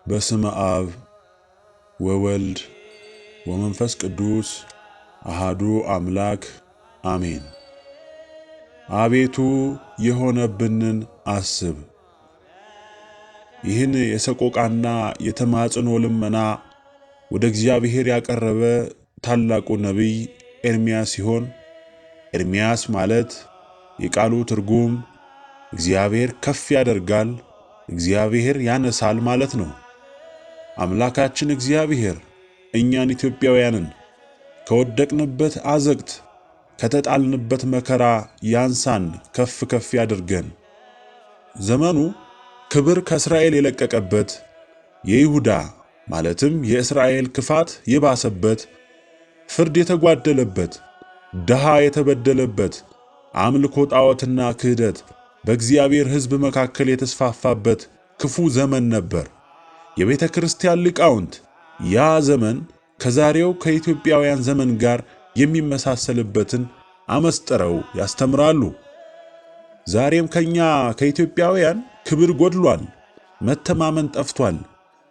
በስመ አብ ወወልድ ወመንፈስ ቅዱስ አሃዱ አምላክ አሜን። አቤቱ የሆነብንን አስብ። ይህን የሰቆቃና የተማጽኖ ልመና ወደ እግዚአብሔር ያቀረበ ታላቁ ነቢይ ኤርምያስ ሲሆን ኤርምያስ ማለት የቃሉ ትርጉም እግዚአብሔር ከፍ ያደርጋል፣ እግዚአብሔር ያነሳል ማለት ነው። አምላካችን እግዚአብሔር እኛን ኢትዮጵያውያንን ከወደቅንበት አዘቅት ከተጣልንበት መከራ ያንሳን፣ ከፍ ከፍ ያድርገን። ዘመኑ ክብር ከእስራኤል የለቀቀበት የይሁዳ ማለትም የእስራኤል ክፋት የባሰበት፣ ፍርድ የተጓደለበት፣ ድሃ የተበደለበት፣ አምልኮ ጣዖትና ክህደት በእግዚአብሔር ሕዝብ መካከል የተስፋፋበት ክፉ ዘመን ነበር። የቤተ ክርስቲያን ሊቃውንት ያ ዘመን ከዛሬው ከኢትዮጵያውያን ዘመን ጋር የሚመሳሰልበትን አመስጥረው ያስተምራሉ። ዛሬም ከኛ ከኢትዮጵያውያን ክብር ጎድሏል፣ መተማመን ጠፍቷል፣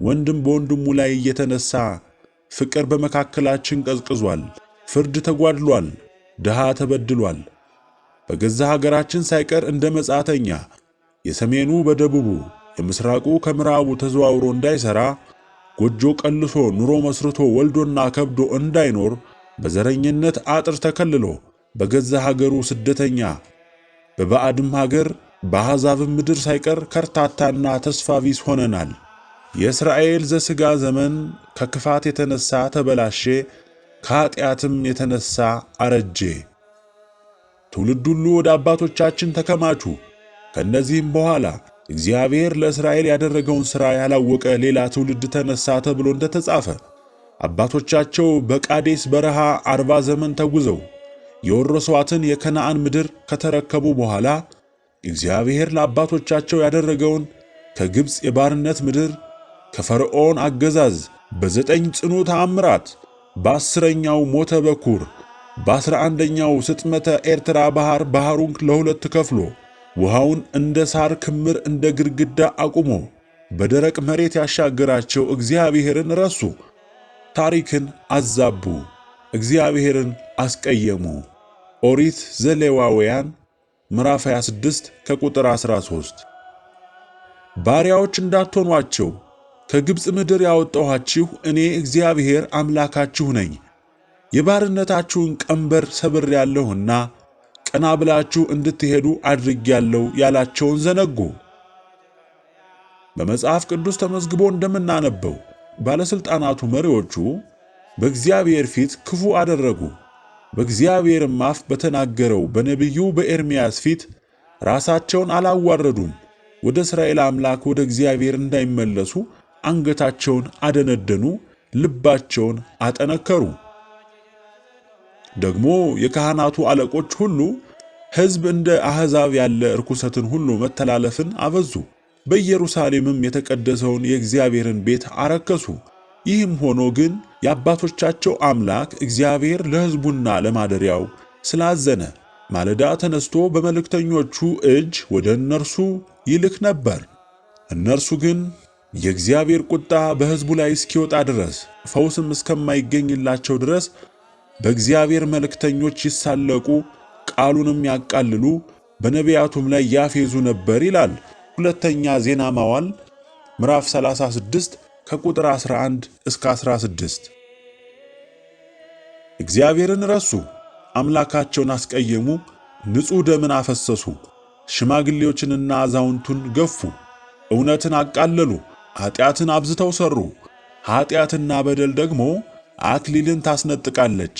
ወንድም በወንድሙ ላይ እየተነሳ ፍቅር በመካከላችን ቀዝቅዟል፣ ፍርድ ተጓድሏል፣ ድሃ ተበድሏል። በገዛ ሀገራችን ሳይቀር እንደ መጻተኛ የሰሜኑ በደቡቡ የምስራቁ ከምዕራቡ ተዘዋውሮ እንዳይሰራ ጎጆ ቀልሶ ኑሮ መስርቶ ወልዶና ከብዶ እንዳይኖር በዘረኝነት አጥር ተከልሎ በገዛ ሀገሩ ስደተኛ በባዕድም ሀገር በአሕዛብም ምድር ሳይቀር ከርታታና ተስፋ ቢስ ሆነናል። የእስራኤል ዘሥጋ ዘመን ከክፋት የተነሳ ተበላሼ፣ ከኃጢአትም የተነሳ አረጄ። ትውልድ ሁሉ ወደ አባቶቻችን ተከማቹ። ከእነዚህም በኋላ እግዚአብሔር ለእስራኤል ያደረገውን ሥራ ያላወቀ ሌላ ትውልድ ተነሳ ተብሎ እንደተጻፈ አባቶቻቸው በቃዴስ በረሃ 40 ዘመን ተጉዘው የወረሷትን የከነዓን ምድር ከተረከቡ በኋላ እግዚአብሔር ለአባቶቻቸው ያደረገውን ከግብፅ የባርነት ምድር ከፈርዖን አገዛዝ በ9 ጽኑ ተአምራት፣ በ10ኛው ሞተ በኩር፣ በ11ኛው ስጥመተ ኤርትራ ባህሩን ለሁለት ከፍሎ ውሃውን እንደ ሳር ክምር እንደ ግድግዳ አቁሞ በደረቅ መሬት ያሻገራቸው እግዚአብሔርን ረሱ፣ ታሪክን አዛቡ፣ እግዚአብሔርን አስቀየሙ። ኦሪት ዘሌዋውያን ምዕራፍ 26 ከቁጥር 13። ባሪያዎች እንዳትሆኗቸው ከግብፅ ምድር ያወጣኋችሁ እኔ እግዚአብሔር አምላካችሁ ነኝ። የባርነታችሁን ቀንበር ሰብሬአለሁና ቀና ብላችሁ እንድትሄዱ አድርጌአለሁ ያላቸውን ዘነጉ። በመጽሐፍ ቅዱስ ተመዝግቦ እንደምናነበው ባለሥልጣናቱ መሪዎቹ በእግዚአብሔር ፊት ክፉ አደረጉ። በእግዚአብሔርም አፍ በተናገረው በነቢዩ በኤርምያስ ፊት ራሳቸውን አላዋረዱም። ወደ እስራኤል አምላክ ወደ እግዚአብሔር እንዳይመለሱ አንገታቸውን አደነደኑ፣ ልባቸውን አጠነከሩ። ደግሞ የካህናቱ አለቆች ሁሉ ሕዝብ እንደ አሕዛብ ያለ ርኩሰትን ሁሉ መተላለፍን አበዙ። በኢየሩሳሌምም የተቀደሰውን የእግዚአብሔርን ቤት አረከሱ። ይህም ሆኖ ግን የአባቶቻቸው አምላክ እግዚአብሔር ለሕዝቡና ለማደሪያው ስላዘነ ማለዳ ተነስቶ በመልእክተኞቹ እጅ ወደ እነርሱ ይልክ ነበር። እነርሱ ግን የእግዚአብሔር ቁጣ በሕዝቡ ላይ እስኪወጣ ድረስ ፈውስም እስከማይገኝላቸው ድረስ በእግዚአብሔር መልእክተኞች ይሳለቁ፣ ቃሉንም ያቃልሉ፣ በነቢያቱም ላይ ያፌዙ ነበር ይላል ሁለተኛ ዜና መዋዕል ምዕራፍ 36 ከቁጥር 11 እስከ 16። እግዚአብሔርን ረሱ፣ አምላካቸውን አስቀየሙ፣ ንጹሕ ደምን አፈሰሱ፣ ሽማግሌዎችንና አዛውንቱን ገፉ፣ እውነትን አቃለሉ፣ ኃጢአትን አብዝተው ሠሩ። ኃጢአትና በደል ደግሞ አክሊልን ታስነጥቃለች፣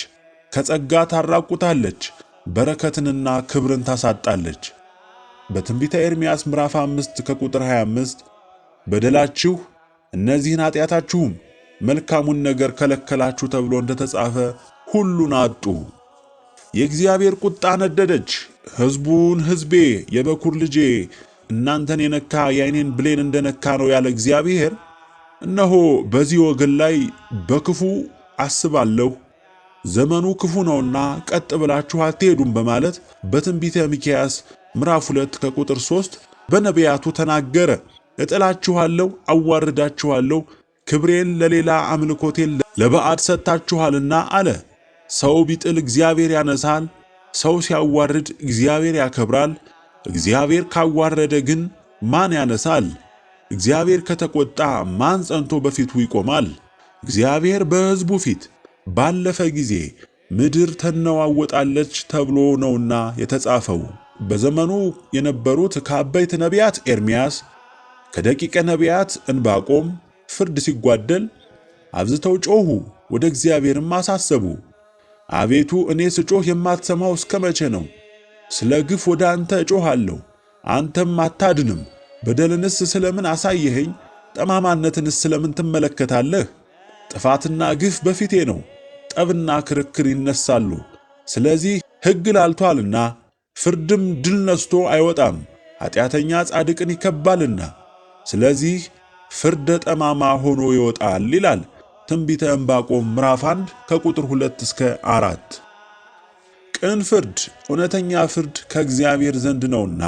ከጸጋ ታራቁታለች፣ በረከትንና ክብርን ታሳጣለች። በትንቢተ ኤርምያስ ምዕራፍ 5 ከቁጥር 25 በደላችሁ እነዚህን ኃጢአታችሁም መልካሙን ነገር ከለከላችሁ ተብሎ እንደተጻፈ ሁሉን አጡ። የእግዚአብሔር ቁጣ ነደደች። ሕዝቡን ሕዝቤ የበኩር ልጄ እናንተን የነካ የዓይኔን ብሌን እንደነካ ነው ያለ እግዚአብሔር እነሆ በዚህ ወገን ላይ በክፉ አስባለሁ፣ ዘመኑ ክፉ ነውና ቀጥ ብላችሁ አትሄዱም በማለት በትንቢተ ሚክያስ ምዕራፍ 2 ከቁጥር 3 በነቢያቱ ተናገረ። እጥላችኋለሁ፣ አዋርዳችኋለሁ፣ ክብሬን ለሌላ አምልኮቴን ለባዕድ ሰጥታችኋልና አለ። ሰው ቢጥል እግዚአብሔር ያነሳል፣ ሰው ሲያዋርድ እግዚአብሔር ያከብራል። እግዚአብሔር ካዋረደ ግን ማን ያነሳል? እግዚአብሔር ከተቆጣ ማን ጸንቶ በፊቱ ይቆማል? እግዚአብሔር በሕዝቡ ፊት ባለፈ ጊዜ ምድር ተነዋወጣለች ተብሎ ነውና የተጻፈው። በዘመኑ የነበሩት ከአበይት ነቢያት ኤርምያስ፣ ከደቂቀ ነቢያት ዕንባቆም ፍርድ ሲጓደል አብዝተው ጮኹ፣ ወደ እግዚአብሔርም አሳሰቡ። አቤቱ እኔ ስጮኽ የማትሰማው እስከ መቼ ነው? ስለ ግፍ ወደ አንተ እጮኻለሁ፣ አንተም አታድንም። በደልንስ ስለምን አሳየኸኝ? ጠማማነትንስ ስለምን ትመለከታለህ? ጥፋትና ግፍ በፊቴ ነው፣ ጠብና ክርክር ይነሳሉ። ስለዚህ ሕግ ላልቶአልና ፍርድም ድል ነስቶ አይወጣም። ኃጢአተኛ ጻድቅን ይከባልና ስለዚህ ፍርደ ጠማማ ሆኖ ይወጣል ይላል ትንቢተ ዕንባቆም ምዕራፍ 1 ከቁጥር 2 እስከ 4። ቅን ፍርድ፣ እውነተኛ ፍርድ ከእግዚአብሔር ዘንድ ነውና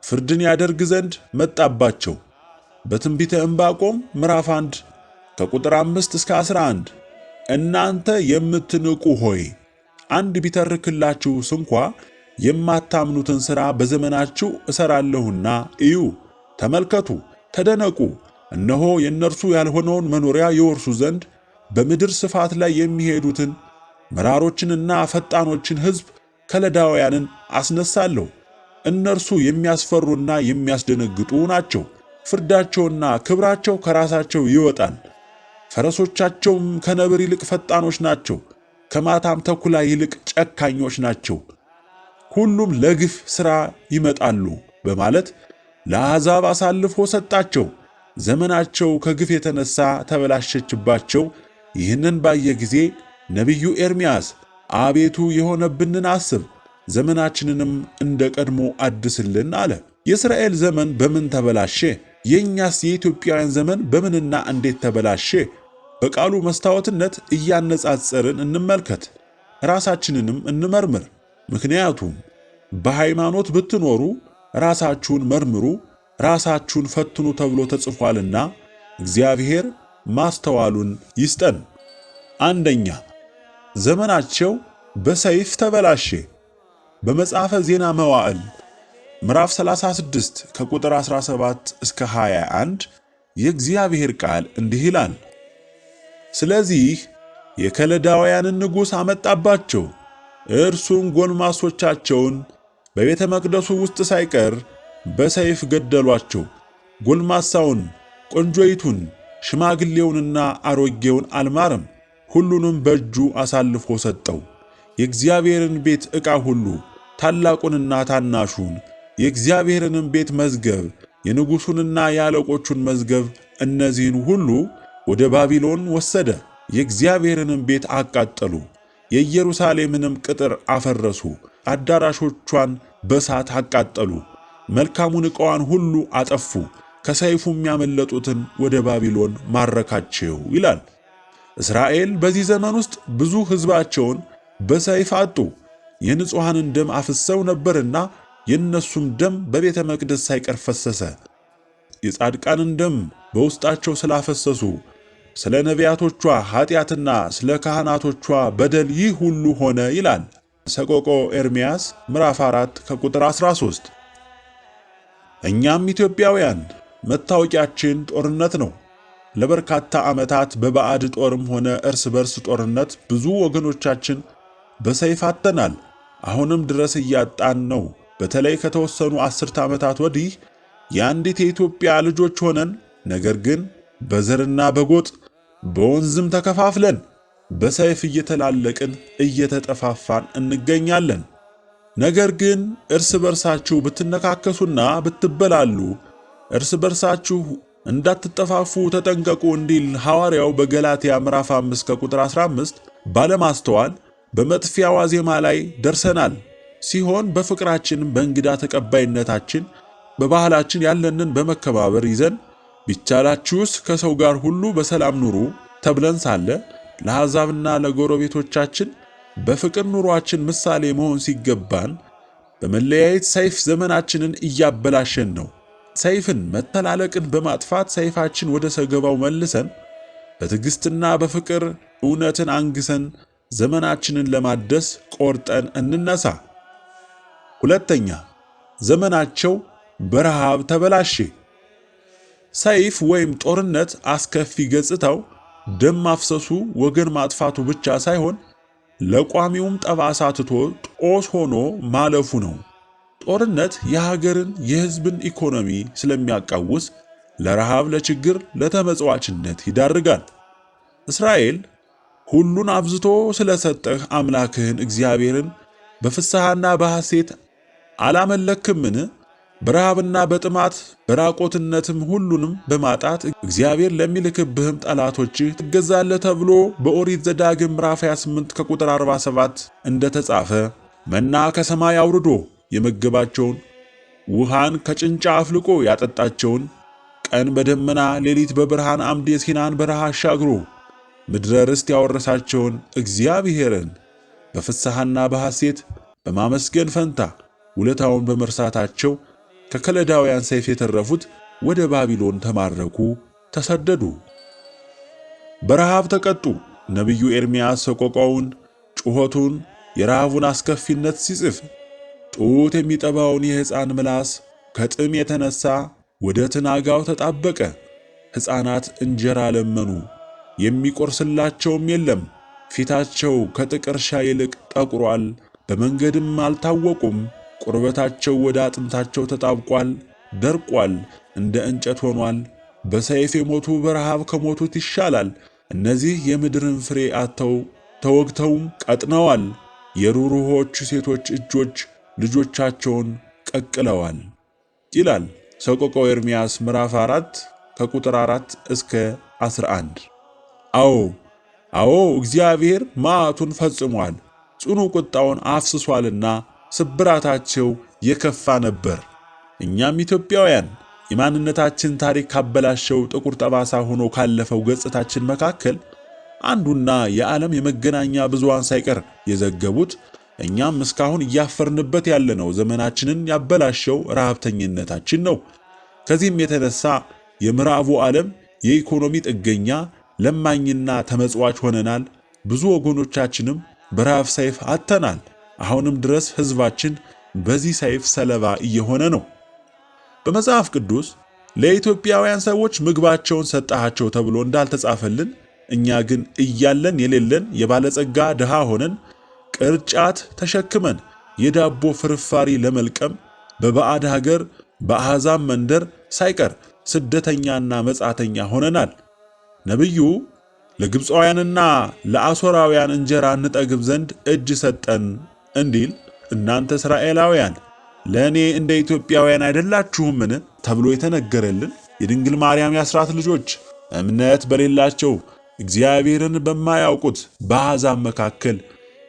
ፍርድን ያደርግ ዘንድ መጣባቸው። በትንቢተ ዕንባቆም ምዕራፍ 1 ከቁጥር 5 እስከ 11 እናንተ የምትንቁ ሆይ አንድ ቢተርክላችሁ ስንኳ የማታምኑትን ሥራ በዘመናችሁ እሰራለሁና እዩ፣ ተመልከቱ፣ ተደነቁ። እነሆ የእነርሱ ያልሆነውን መኖሪያ ይወርሱ ዘንድ በምድር ስፋት ላይ የሚሄዱትን መራሮችንና ፈጣኖችን ሕዝብ ከለዳውያንን አስነሳለሁ። እነርሱ የሚያስፈሩና የሚያስደነግጡ ናቸው። ፍርዳቸውና ክብራቸው ከራሳቸው ይወጣል። ፈረሶቻቸውም ከነብር ይልቅ ፈጣኖች ናቸው፣ ከማታም ተኩላ ይልቅ ጨካኞች ናቸው። ሁሉም ለግፍ ሥራ ይመጣሉ በማለት ለአሕዛብ አሳልፎ ሰጣቸው። ዘመናቸው ከግፍ የተነሳ ተበላሸችባቸው። ይህንን ባየ ጊዜ ነቢዩ ኤርምያስ አቤቱ የሆነብንን አስብ፣ ዘመናችንንም እንደ ቀድሞ አድስልን አለ። የእስራኤል ዘመን በምን ተበላሸ? የእኛስ የኢትዮጵያውያን ዘመን በምንና እንዴት ተበላሸ? በቃሉ መስታወትነት እያነጻጸርን እንመልከት፣ ራሳችንንም እንመርምር። ምክንያቱም በሃይማኖት ብትኖሩ ራሳችሁን መርምሩ፣ ራሳችሁን ፈትኑ ተብሎ ተጽፏልና እግዚአብሔር ማስተዋሉን ይስጠን። አንደኛ፣ ዘመናቸው በሰይፍ ተበላሸ። በመጽሐፈ ዜና መዋዕል ምዕራፍ 36 ከቁጥር 17 እስከ 21 የእግዚአብሔር ቃል እንዲህ ይላል። ስለዚህ የከለዳውያንን ንጉሥ አመጣባቸው፣ እርሱም ጎልማሶቻቸውን በቤተ መቅደሱ ውስጥ ሳይቀር በሰይፍ ገደሏቸው። ጎልማሳውን፣ ቆንጆይቱን፣ ሽማግሌውንና አሮጌውን አልማረም፣ ሁሉንም በእጁ አሳልፎ ሰጠው። የእግዚአብሔርን ቤት ዕቃ ሁሉ፣ ታላቁንና ታናሹን፣ የእግዚአብሔርንም ቤት መዝገብ፣ የንጉሡንና የአለቆቹን መዝገብ፣ እነዚህን ሁሉ ወደ ባቢሎን ወሰደ። የእግዚአብሔርንም ቤት አቃጠሉ፣ የኢየሩሳሌምንም ቅጥር አፈረሱ፣ አዳራሾቿን በእሳት አቃጠሉ፣ መልካሙን ዕቃዋን ሁሉ አጠፉ፣ ከሰይፉም ያመለጡትን ወደ ባቢሎን ማረካቸው ይላል። እስራኤል በዚህ ዘመን ውስጥ ብዙ ሕዝባቸውን በሰይፍ አጡ። የንጹሐንን ደም አፍሰው ነበርና የእነሱም ደም በቤተ መቅደስ ሳይቀር ፈሰሰ። የጻድቃንን ደም በውስጣቸው ስላፈሰሱ ስለ ነቢያቶቿ ኃጢአትና ስለ ካህናቶቿ በደል ይህ ሁሉ ሆነ ይላል ሰቆቆ ኤርምያስ ምዕራፍ 4 ከቁጥር 13። እኛም ኢትዮጵያውያን መታወቂያችን ጦርነት ነው። ለበርካታ ዓመታት በባዕድ ጦርም ሆነ እርስ በርስ ጦርነት ብዙ ወገኖቻችን በሰይፍ አጥተናል። አሁንም ድረስ እያጣን ነው። በተለይ ከተወሰኑ 10 ዓመታት ወዲህ የአንዲት የኢትዮጵያ ልጆች ሆነን ነገር ግን በዘርና በጎጥ በወንዝም ተከፋፍለን በሰይፍ እየተላለቅን እየተጠፋፋን እንገኛለን። ነገር ግን እርስ በርሳችሁ ብትነካከሱና ብትበላሉ እርስ በርሳችሁ እንዳትጠፋፉ ተጠንቀቁ እንዲል ሐዋርያው በገላትያ ምዕራፍ 5 ከቁጥር 15 ባለማስተዋል በመጥፊያ ዋዜማ ላይ ደርሰናል ሲሆን በፍቅራችን በእንግዳ ተቀባይነታችን በባህላችን ያለንን በመከባበር ይዘን ቢቻላችሁስ ከሰው ጋር ሁሉ በሰላም ኑሩ ተብለን ሳለ ለአሕዛብና ለጎረቤቶቻችን በፍቅር ኑሯችን ምሳሌ መሆን ሲገባን በመለያየት ሰይፍ ዘመናችንን እያበላሸን ነው። ሰይፍን መተላለቅን በማጥፋት ሰይፋችን ወደ ሰገባው መልሰን በትዕግስትና በፍቅር እውነትን አንግሰን ዘመናችንን ለማደስ ቆርጠን እንነሳ። ሁለተኛ፣ ዘመናቸው በረሃብ ተበላሸ። ሰይፍ ወይም ጦርነት አስከፊ ገጽታው ደም ማፍሰሱ፣ ወገን ማጥፋቱ ብቻ ሳይሆን ለቋሚውም ጠባሳ ትቶ ጦስ ሆኖ ማለፉ ነው። ጦርነት የሀገርን የሕዝብን ኢኮኖሚ ስለሚያቃውስ ለረሃብ፣ ለችግር፣ ለተመጽዋችነት ይዳርጋል። እስራኤል ሁሉን አብዝቶ ስለሰጠህ አምላክህን እግዚአብሔርን በፍስሐና በሐሴት አላመለክምን? በረሃብና በጥማት በራቆትነትም ሁሉንም በማጣት እግዚአብሔር ለሚልክብህም ጠላቶችህ ትገዛለህ ተብሎ በኦሪት ዘዳግም ምዕራፍ 28 ከቁጥር 47 እንደተጻፈ መና ከሰማይ አውርዶ የመገባቸውን፣ ውሃን ከጭንጫ አፍልቆ ያጠጣቸውን፣ ቀን በደመና ሌሊት በብርሃን አምድ የሲናን በረሃ አሻግሮ ምድረ ርስት ያወረሳቸውን እግዚአብሔርን በፍስሐና በሐሴት በማመስገን ፈንታ ውለታውን በመርሳታቸው ከከለዳውያን ሰይፍ የተረፉት ወደ ባቢሎን ተማረኩ፣ ተሰደዱ፣ በረሃብ ተቀጡ። ነቢዩ ኤርምያስ ሰቆቃውን፣ ጩኸቱን፣ የረሃቡን አስከፊነት ሲጽፍ ጡት የሚጠባውን የሕፃን ምላስ ከጥም የተነሳ ወደ ትናጋው ተጣበቀ። ሕፃናት እንጀራ ለመኑ፣ የሚቆርስላቸውም የለም። ፊታቸው ከጥቀርሻ ይልቅ ጠቁሯል፣ በመንገድም አልታወቁም። ቁርበታቸው ወደ አጥንታቸው ተጣብቋል፣ ደርቋል፣ እንደ እንጨት ሆኗል። በሰይፍ የሞቱ በረሃብ ከሞቱት ይሻላል። እነዚህ የምድርን ፍሬ አጥተው ተወግተውም ቀጥነዋል። የሩሩሆች ሴቶች እጆች ልጆቻቸውን ቀቅለዋል ይላል ሰቆቃወ ኤርምያስ ምዕራፍ 4 ከቁጥር 4 እስከ 11። አዎ እግዚአብሔር መዓቱን ፈጽሟል፣ ጽኑ ቁጣውን አፍስሷልና ስብራታቸው የከፋ ነበር። እኛም ኢትዮጵያውያን የማንነታችን ታሪክ ካበላሸው ጥቁር ጠባሳ ሆኖ ካለፈው ገጽታችን መካከል አንዱና የዓለም የመገናኛ ብዙሃን ሳይቀር የዘገቡት እኛም እስካሁን እያፈርንበት ያለነው ዘመናችንን ያበላሸው ረሃብተኝነታችን ነው። ከዚህም የተነሳ የምዕራቡ ዓለም የኢኮኖሚ ጥገኛ ለማኝና ተመጽዋች ሆነናል። ብዙ ወገኖቻችንም በረሃብ ሰይፍ አጥተናል። አሁንም ድረስ ሕዝባችን በዚህ ሰይፍ ሰለባ እየሆነ ነው። በመጽሐፍ ቅዱስ ለኢትዮጵያውያን ሰዎች ምግባቸውን ሰጣቸው ተብሎ እንዳልተጻፈልን እኛ ግን እያለን የሌለን የባለጸጋ ድሃ ሆነን ቅርጫት ተሸክመን የዳቦ ፍርፋሪ ለመልቀም በባዕድ ሀገር በአሕዛብ መንደር ሳይቀር ስደተኛና መጻተኛ ሆነናል። ነቢዩ ለግብፃውያንና ለአሦራውያን እንጀራ እንጠግብ ዘንድ እጅ ሰጠን እንዲል እናንተ እስራኤላውያን ለእኔ እንደ ኢትዮጵያውያን አይደላችሁምን ተብሎ የተነገረልን የድንግል ማርያም የአስራት ልጆች እምነት በሌላቸው እግዚአብሔርን በማያውቁት በአሕዛብ መካከል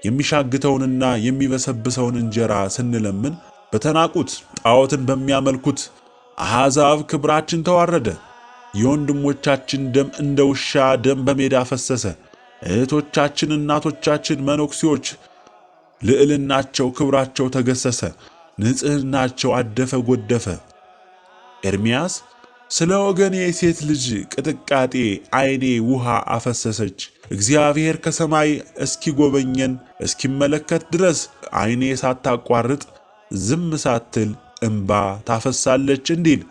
የሚሻግተውንና የሚበሰብሰውን እንጀራ ስንለምን በተናቁት ጣዖትን በሚያመልኩት አሕዛብ ክብራችን ተዋረደ። የወንድሞቻችን ደም እንደ ውሻ ደም በሜዳ ፈሰሰ። እህቶቻችን፣ እናቶቻችን፣ መነኩሴዎች ልዕልናቸው፣ ክብራቸው ተገሰሰ። ንጽሕናቸው አደፈ ጎደፈ። ኤርምያስ ስለ ወገኔ የሴት ልጅ ቅጥቃጤ ዓይኔ ውሃ አፈሰሰች። እግዚአብሔር ከሰማይ እስኪጎበኘን እስኪመለከት ድረስ ዓይኔ ሳታቋርጥ ዝም ሳትል እንባ ታፈሳለች እንዲል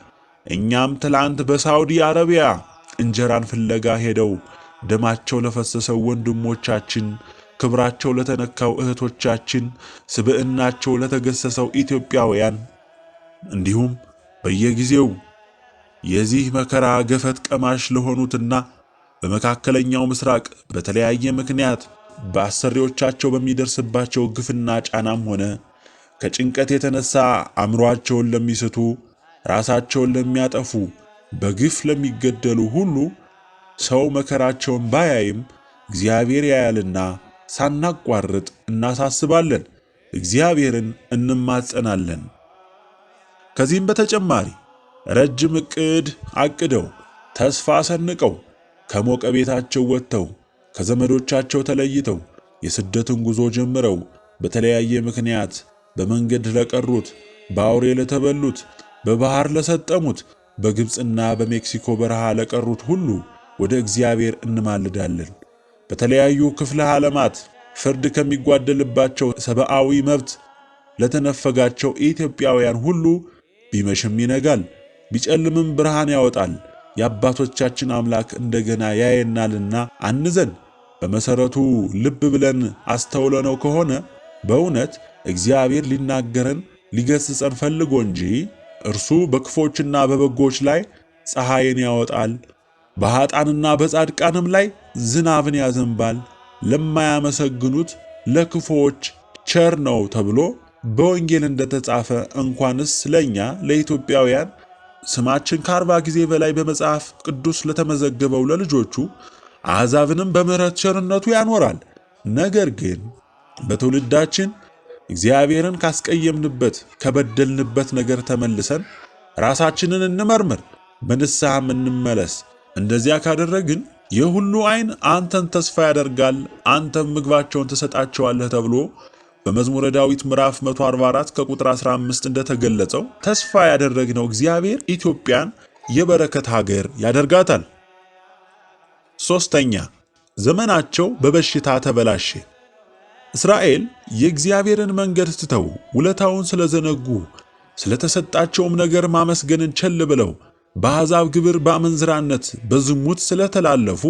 እኛም ትላንት በሳውዲ አረቢያ እንጀራን ፍለጋ ሄደው ደማቸው ለፈሰሰው ወንድሞቻችን፣ ክብራቸው ለተነካው እህቶቻችን፣ ስብዕናቸው ለተገሰሰው ኢትዮጵያውያን እንዲሁም በየጊዜው የዚህ መከራ ገፈት ቀማሽ ለሆኑትና በመካከለኛው ምስራቅ በተለያየ ምክንያት በአሰሪዎቻቸው በሚደርስባቸው ግፍና ጫናም ሆነ ከጭንቀት የተነሳ አእምሮአቸውን ለሚስቱ፣ ራሳቸውን ለሚያጠፉ፣ በግፍ ለሚገደሉ ሁሉ ሰው መከራቸውን ባያይም እግዚአብሔር ያያልና ሳናቋርጥ እናሳስባለን፣ እግዚአብሔርን እንማጸናለን። ከዚህም በተጨማሪ ረጅም ዕቅድ አቅደው ተስፋ ሰንቀው ከሞቀ ቤታቸው ወጥተው ከዘመዶቻቸው ተለይተው የስደትን ጉዞ ጀምረው በተለያየ ምክንያት በመንገድ ለቀሩት፣ በአውሬ ለተበሉት፣ በባህር ለሰጠሙት፣ በግብፅና በሜክሲኮ በረሃ ለቀሩት ሁሉ ወደ እግዚአብሔር እንማልዳለን። በተለያዩ ክፍለ ዓለማት ፍርድ ከሚጓደልባቸው ሰብአዊ መብት ለተነፈጋቸው ኢትዮጵያውያን ሁሉ ቢመሽም ይነጋል፣ ቢጨልምም ብርሃን ያወጣል። የአባቶቻችን አምላክ እንደገና ያየናልና አንዘን። በመሰረቱ ልብ ብለን አስተውለነው ከሆነ በእውነት እግዚአብሔር ሊናገረን ሊገስጸን ፈልጎ እንጂ እርሱ በክፎችና በበጎች ላይ ፀሐይን ያወጣል፣ በኃጥአንና በጻድቃንም ላይ ዝናብን ያዘንባል፣ ለማያመሰግኑት ለክፎች ቸር ነው ተብሎ በወንጌል እንደተጻፈ እንኳንስ ለኛ ለኢትዮጵያውያን ስማችን ከ40 ጊዜ በላይ በመጽሐፍ ቅዱስ ለተመዘገበው ለልጆቹ አሕዛብንም በምሕረት ቸርነቱ ያኖራል። ነገር ግን በትውልዳችን እግዚአብሔርን ካስቀየምንበት ከበደልንበት ነገር ተመልሰን ራሳችንን እንመርምር፣ በንስሐም እንመለስ። እንደዚያ ካደረግን የሁሉ ዓይን አንተን ተስፋ ያደርጋል፣ አንተም ምግባቸውን ትሰጣቸዋለህ ተብሎ በመዝሙረ ዳዊት ምዕራፍ 144 ከቁጥር 15 እንደተገለጸው ተስፋ ያደረግነው እግዚአብሔር ኢትዮጵያን የበረከት ሀገር ያደርጋታል። ሶስተኛ፣ ዘመናቸው በበሽታ ተበላሸ። እስራኤል የእግዚአብሔርን መንገድ ትተው ውለታውን ስለዘነጉ ስለተሰጣቸውም ነገር ማመስገንን ቸል ብለው በአሕዛብ ግብር በአመንዝራነት በዝሙት ስለተላለፉ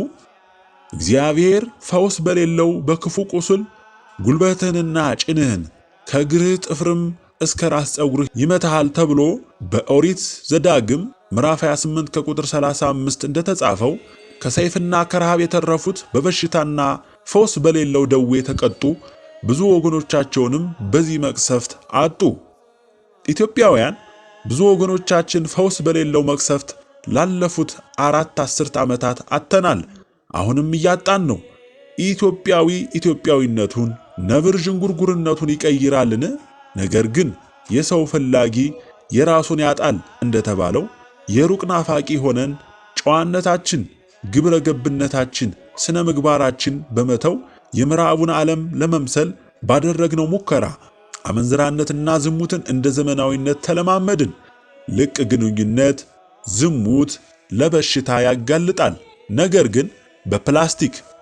እግዚአብሔር ፈውስ በሌለው በክፉ ቁስል ጉልበትህንና ጭንህን ከእግርህ ጥፍርም እስከ ራስ ፀጉርህ ይመታሃል ተብሎ በኦሪት ዘዳግም ምዕራፍ 28 ከቁጥር 35 እንደተጻፈው ከሰይፍና ከረሃብ የተረፉት በበሽታና ፈውስ በሌለው ደዌ ተቀጡ፣ ብዙ ወገኖቻቸውንም በዚህ መቅሰፍት አጡ። ኢትዮጵያውያን ብዙ ወገኖቻችን ፈውስ በሌለው መቅሰፍት ላለፉት 4 አስርት ዓመታት አጥተናል። አሁንም እያጣን ነው። ኢትዮጵያዊ ኢትዮጵያዊነቱን ነብር ዥንጉርጉርነቱን ይቀይራልን? ነገር ግን የሰው ፈላጊ የራሱን ያጣል እንደተባለው የሩቅ ናፋቂ ሆነን ጨዋነታችን፣ ግብረ ገብነታችን፣ ስነ ምግባራችን በመተው የምዕራቡን ዓለም ለመምሰል ባደረግነው ሙከራ አመንዝራነትና ዝሙትን እንደ ዘመናዊነት ተለማመድን። ልቅ ግንኙነት፣ ዝሙት ለበሽታ ያጋልጣል። ነገር ግን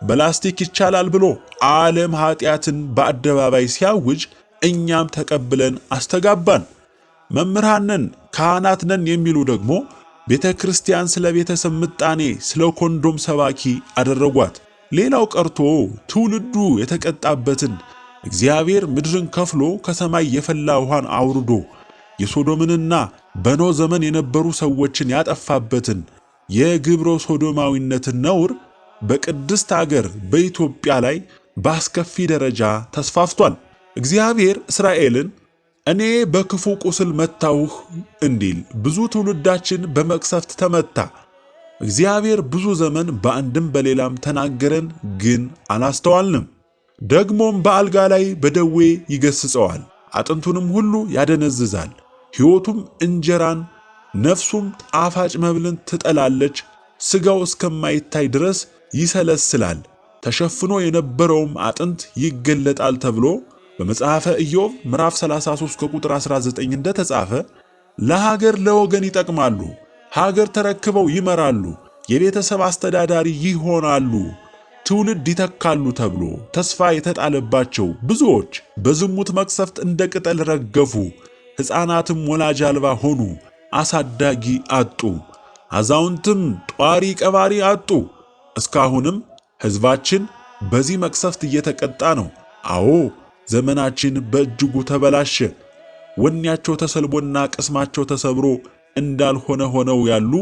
በላስቲክ ይቻላል ብሎ ዓለም ኃጢአትን በአደባባይ ሲያውጅ እኛም ተቀብለን አስተጋባን። መምህራን ነን፣ ካህናት ነን የሚሉ ደግሞ ቤተ ክርስቲያን ስለ ቤተሰብ ምጣኔ፣ ስለ ኮንዶም ሰባኪ አደረጓት። ሌላው ቀርቶ ትውልዱ የተቀጣበትን እግዚአብሔር ምድርን ከፍሎ ከሰማይ የፈላ ውሃን አውርዶ የሶዶምንና በኖህ ዘመን የነበሩ ሰዎችን ያጠፋበትን የግብረ ሶዶማዊነትን ነውር በቅድስት አገር በኢትዮጵያ ላይ በአስከፊ ደረጃ ተስፋፍቷል። እግዚአብሔር እስራኤልን እኔ በክፉ ቁስል መታውህ እንዲል ብዙ ትውልዳችን በመቅሰፍት ተመታ። እግዚአብሔር ብዙ ዘመን በአንድም በሌላም ተናገረን፣ ግን አላስተዋልንም። ደግሞም በአልጋ ላይ በደዌ ይገስጸዋል፣ አጥንቱንም ሁሉ ያደነዝዛል። ሕይወቱም እንጀራን ነፍሱም ጣፋጭ መብልን ትጠላለች። ሥጋው እስከማይታይ ድረስ ይሰለስላል፣ ተሸፍኖ የነበረውም አጥንት ይገለጣል ተብሎ በመጽሐፈ ኢዮብ ምዕራፍ 33 ከቁጥር 19 እንደተጻፈ ለሀገር ለወገን ይጠቅማሉ፣ ሀገር ተረክበው ይመራሉ፣ የቤተሰብ አስተዳዳሪ ይሆናሉ፣ ትውልድ ይተካሉ ተብሎ ተስፋ የተጣለባቸው ብዙዎች በዝሙት መቅሰፍት እንደ ቅጠል ረገፉ። ሕፃናትም ወላጅ አልባ ሆኑ፣ አሳዳጊ አጡ፣ አዛውንትም ጧሪ ቀባሪ አጡ። እስካሁንም ሕዝባችን በዚህ መቅሰፍት እየተቀጣ ነው። አዎ ዘመናችን በእጅጉ ተበላሸ። ወኔያቸው ተሰልቦና ቅስማቸው ተሰብሮ እንዳልሆነ ሆነው ያሉ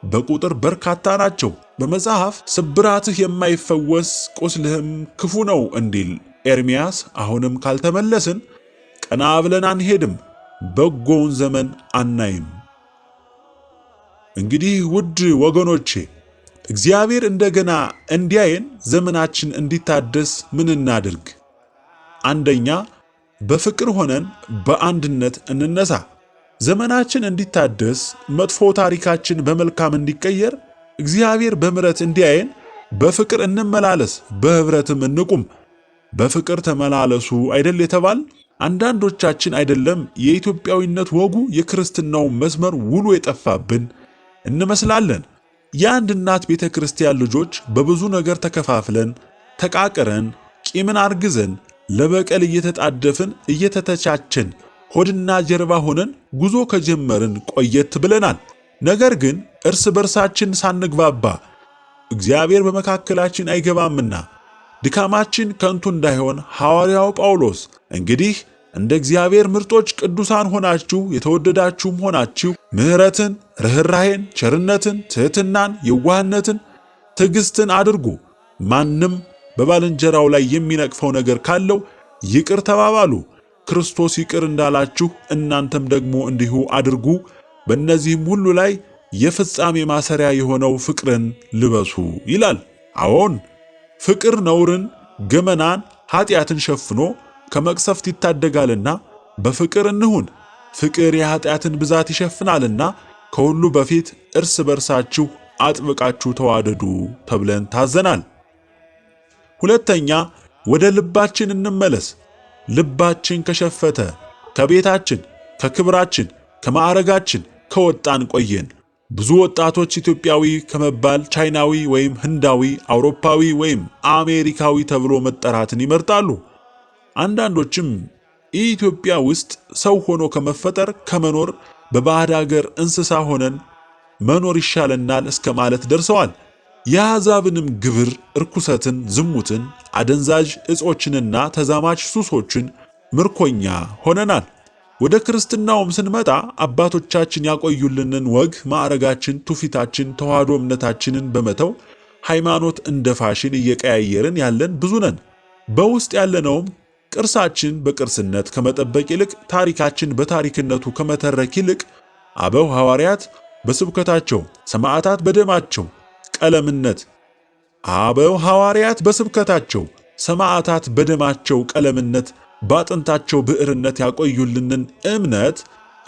በቁጥር በርካታ ናቸው። በመጽሐፍ ስብራትህ የማይፈወስ ቁስልህም ክፉ ነው እንዲል ኤርምያስ አሁንም ካልተመለስን ቀና ብለን አንሄድም፣ በጎውን ዘመን አናይም። እንግዲህ ውድ ወገኖቼ እግዚአብሔር እንደገና እንዲያየን ዘመናችን እንዲታደስ ምን እናድርግ? አንደኛ በፍቅር ሆነን በአንድነት እንነሳ። ዘመናችን እንዲታደስ፣ መጥፎ ታሪካችን በመልካም እንዲቀየር፣ እግዚአብሔር በምሕረት እንዲያየን በፍቅር እንመላለስ፣ በኅብረትም እንቁም። በፍቅር ተመላለሱ አይደል የተባል? አንዳንዶቻችን አይደለም የኢትዮጵያዊነት ወጉ የክርስትናው መስመር ውሉ የጠፋብን እንመስላለን። የአንድ እናት ቤተክርስቲያን ልጆች በብዙ ነገር ተከፋፍለን ተቃቅረን ቂምን አርግዘን ለበቀል እየተጣደፍን እየተተቻቸን ሆድና ጀርባ ሆነን ጉዞ ከጀመርን ቆየት ብለናል። ነገር ግን እርስ በርሳችን ሳንግባባ እግዚአብሔር በመካከላችን አይገባምና ድካማችን ከንቱ እንዳይሆን ሐዋርያው ጳውሎስ እንግዲህ እንደ እግዚአብሔር ምርጦች ቅዱሳን ሆናችሁ የተወደዳችሁም ሆናችሁ ምሕረትን፣ ርኅራኄን፣ ቸርነትን፣ ትሕትናን፣ የዋህነትን፣ ትዕግሥትን አድርጉ። ማንም በባልንጀራው ላይ የሚነቅፈው ነገር ካለው ይቅር ተባባሉ። ክርስቶስ ይቅር እንዳላችሁ እናንተም ደግሞ እንዲሁ አድርጉ። በእነዚህም ሁሉ ላይ የፍጻሜ ማሰሪያ የሆነው ፍቅርን ልበሱ ይላል። አዎን ፍቅር ነውርን፣ ገመናን፣ ኃጢአትን ሸፍኖ ከመቅሰፍት ይታደጋልና በፍቅር እንሁን። ፍቅር የኃጢአትን ብዛት ይሸፍናልና ከሁሉ በፊት እርስ በርሳችሁ አጥብቃችሁ ተዋደዱ ተብለን ታዘናል። ሁለተኛ ወደ ልባችን እንመለስ። ልባችን ከሸፈተ ከቤታችን፣ ከክብራችን፣ ከማዕረጋችን ከወጣን ቆየን። ብዙ ወጣቶች ኢትዮጵያዊ ከመባል ቻይናዊ ወይም ህንዳዊ፣ አውሮፓዊ ወይም አሜሪካዊ ተብሎ መጠራትን ይመርጣሉ። አንዳንዶችም ኢትዮጵያ ውስጥ ሰው ሆኖ ከመፈጠር ከመኖር በባዕድ አገር እንስሳ ሆነን መኖር ይሻለናል እስከ ማለት ደርሰዋል። የአሕዛብንም ግብር፣ እርኩሰትን፣ ዝሙትን፣ አደንዛዥ ዕጾችንና ተዛማች ሱሶችን ምርኮኛ ሆነናል። ወደ ክርስትናውም ስንመጣ አባቶቻችን ያቆዩልንን ወግ፣ ማዕረጋችን፣ ትውፊታችን፣ ተዋህዶ እምነታችንን በመተው ሃይማኖት እንደ ፋሽን እየቀያየርን ያለን ብዙ ነን። በውስጥ ያለነውም ቅርሳችን በቅርስነት ከመጠበቅ ይልቅ ታሪካችን በታሪክነቱ ከመተረክ ይልቅ አበው ሐዋርያት በስብከታቸው ሰማዕታት በደማቸው ቀለምነት አበው ሐዋርያት በስብከታቸው ሰማዕታት በደማቸው ቀለምነት ባጥንታቸው ብዕርነት ያቆዩልንን እምነት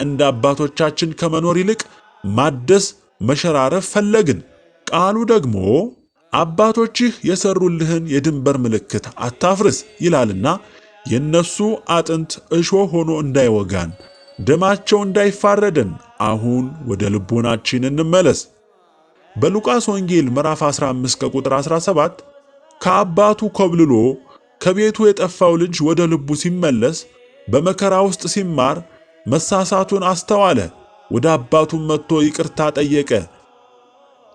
እንደ አባቶቻችን ከመኖር ይልቅ ማደስ መሸራረፍ ፈለግን። ቃሉ ደግሞ አባቶችህ የሰሩልህን የድንበር ምልክት አታፍርስ ይላልና የነሱ አጥንት እሾህ ሆኖ እንዳይወጋን ደማቸው እንዳይፋረደን አሁን ወደ ልቦናችን እንመለስ። በሉቃስ ወንጌል ምዕራፍ 15 ከቁጥር 17 ከአባቱ ኮብልሎ ከቤቱ የጠፋው ልጅ ወደ ልቡ ሲመለስ በመከራ ውስጥ ሲማር መሳሳቱን አስተዋለ። ወደ አባቱም መጥቶ ይቅርታ ጠየቀ።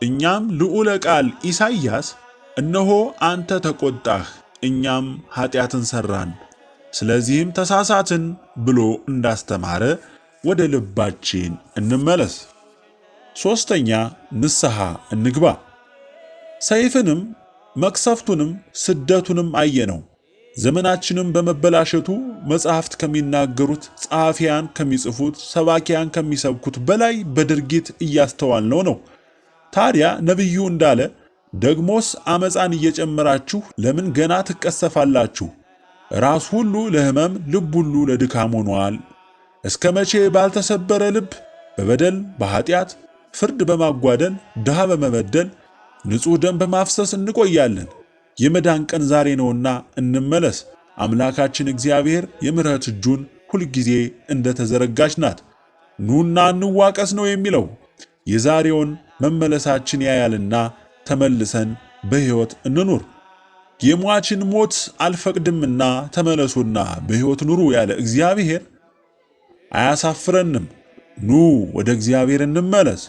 እኛም ልዑለ ቃል ኢሳይያስ እነሆ አንተ ተቆጣህ፣ እኛም ኃጢአትን ሠራን፣ ስለዚህም ተሳሳትን ብሎ እንዳስተማረ ወደ ልባችን እንመለስ። ሦስተኛ ንስሐ እንግባ። ሰይፍንም መቅሰፍቱንም ስደቱንም አየነው። ዘመናችንም በመበላሸቱ መጻሕፍት ከሚናገሩት፣ ጸሐፊያን ከሚጽፉት፣ ሰባኪያን ከሚሰብኩት በላይ በድርጊት እያስተዋልነው ነው። ታዲያ ነቢዩ እንዳለ ደግሞስ አመፃን እየጨመራችሁ ለምን ገና ትቀሰፋላችሁ? ራስ ሁሉ ለሕመም ልብ ሁሉ ለድካም ሆኗል። እስከ መቼ ባልተሰበረ ልብ በበደል በኃጢአት ፍርድ በማጓደል ድሃ በመበደል ንጹሕ ደም በማፍሰስ እንቆያለን? የመዳን ቀን ዛሬ ነውና እንመለስ። አምላካችን እግዚአብሔር የምሕረት እጁን ሁልጊዜ እንደተዘረጋች ናት። ኑና እንዋቀስ ነው የሚለው። የዛሬውን መመለሳችን ያያልና ተመልሰን በሕይወት እንኑር። የሟችን ሞት አልፈቅድምና ተመለሱና በሕይወት ኑሩ ያለ እግዚአብሔር አያሳፍረንም። ኑ ወደ እግዚአብሔር እንመለስ።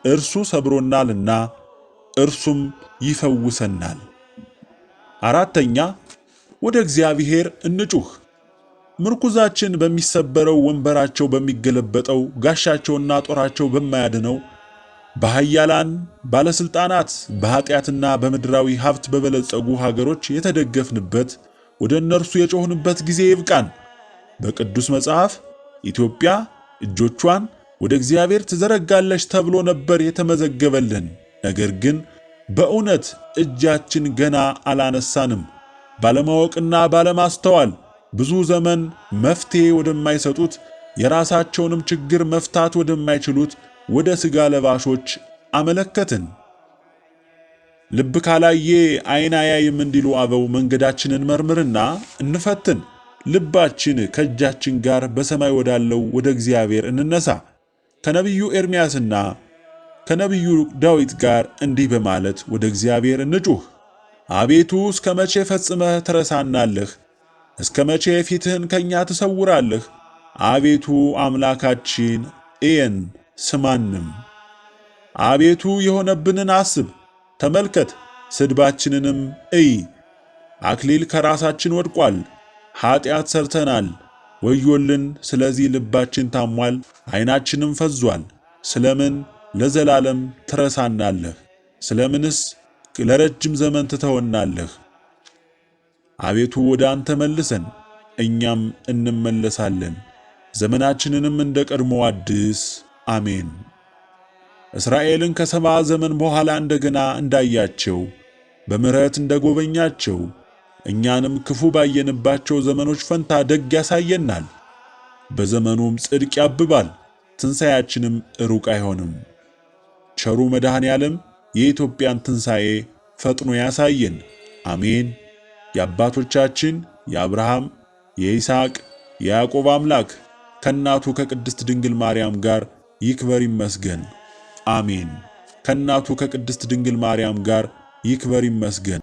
እርሱ ሰብሮናልና እርሱም ይፈውሰናል። አራተኛ ወደ እግዚአብሔር እንጩህ። ምርኩዛችን በሚሰበረው ወንበራቸው በሚገለበጠው ጋሻቸውና ጦራቸው በማያድነው በኃያላን ባለስልጣናት በኃጢአትና በምድራዊ ሀብት በበለጸጉ ሀገሮች የተደገፍንበት ወደ እነርሱ የጮህንበት ጊዜ ይብቃን። በቅዱስ መጽሐፍ ኢትዮጵያ እጆቿን ወደ እግዚአብሔር ትዘረጋለች ተብሎ ነበር የተመዘገበልን። ነገር ግን በእውነት እጃችን ገና አላነሳንም። ባለማወቅና ባለማስተዋል ብዙ ዘመን መፍትሄ ወደማይሰጡት የራሳቸውንም ችግር መፍታት ወደማይችሉት ወደ ሥጋ ለባሾች አመለከትን። ልብ ካላየ ዓይን አያይም እንዲሉ አበው መንገዳችንን መርምርና እንፈትን። ልባችን ከእጃችን ጋር በሰማይ ወዳለው ወደ እግዚአብሔር እንነሳ። ከነቢዩ ኤርምያስና ከነቢዩ ዳዊት ጋር እንዲህ በማለት ወደ እግዚአብሔር እንጩህ። አቤቱ እስከ መቼ ፈጽመህ ትረሳናለህ? እስከ መቼ ፊትህን ከእኛ ትሰውራለህ? አቤቱ አምላካችን እየን ስማንም። አቤቱ የሆነብንን አስብ፣ ተመልከት፣ ስድባችንንም እይ። አክሊል ከራሳችን ወድቋል፣ ኀጢአት ሰርተናል፣ ወዮልን። ስለዚህ ልባችን ታሟል፣ ዐይናችንም ፈዟል። ስለምን ለዘላለም ትረሳናለህ? ስለምንስ ለረጅም ዘመን ትተወናለህ? አቤቱ ወደ አንተ መልሰን፣ እኛም እንመለሳለን፣ ዘመናችንንም እንደ ቀድሞ አድስ። አሜን። እስራኤልን ከሰባ ዘመን በኋላ እንደገና እንዳያቸው በምሕረት እንደጎበኛቸው እኛንም ክፉ ባየንባቸው ዘመኖች ፈንታ ደግ ያሳየናል። በዘመኑም ጽድቅ ያብባል፣ ትንሣኤያችንም ሩቅ አይሆንም። ቸሩ መድኃኔ ዓለም የኢትዮጵያን ትንሣኤ ፈጥኖ ያሳየን። አሜን። የአባቶቻችን የአብርሃም የይስሐቅ የያዕቆብ አምላክ ከእናቱ ከቅድስት ድንግል ማርያም ጋር ይክበር ይመስገን። አሜን። ከእናቱ ከቅድስት ድንግል ማርያም ጋር ይክበር ይመስገን።